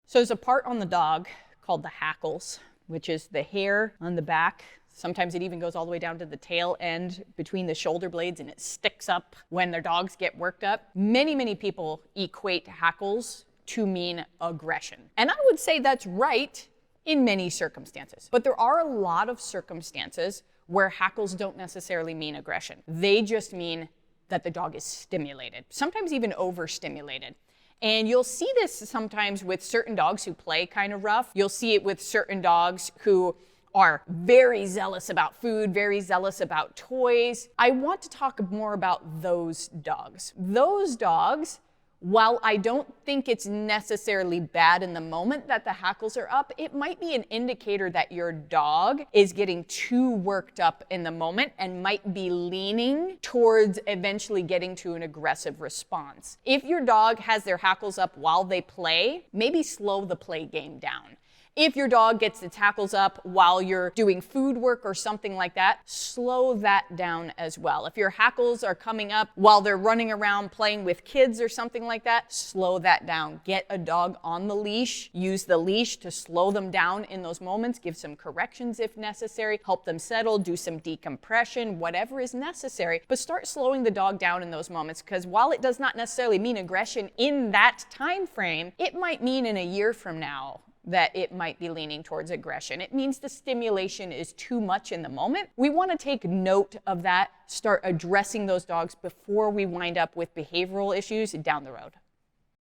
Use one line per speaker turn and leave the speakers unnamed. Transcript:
So there's a part on the dog called the hackles, which is the hair on the back. Sometimes it even goes all the way down to the tail end between the shoulder blades, and it sticks up when their dogs get worked up. Many people equate hackles to mean aggression. And I would say that's right in many circumstances. But there are a lot of circumstances where hackles don't necessarily mean aggression. They just mean that the dog is stimulated, sometimes even overstimulated. And you'll see this sometimes with certain dogs who play kind of rough. You'll see it with certain dogs who are very zealous about food, very zealous about toys. I want to talk more about those dogs. Those dogs, while I don't think it's necessarily bad in the moment that the hackles are up, it might be an indicator that your dog is getting too worked up in the moment and might be leaning towards eventually getting to an aggressive response. If your dog has their hackles up while they play, maybe slow the play game down. If your dog gets its hackles up while you're doing food work or something like that, slow that down as well. If your hackles are coming up while they're running around playing with kids or something like that, slow that down. Get a dog on the leash. Use the leash to slow them down in those moments. Give some corrections if necessary. Help them settle. Do some decompression, whatever is necessary. But start slowing the dog down in those moments, because while it does not necessarily mean aggression in that time frame, it might mean in a year from now that it might be leaning towards aggression. It means the stimulation is too much in the moment. We want to take note of that, start addressing those dogs before we wind up with behavioral issues down the road.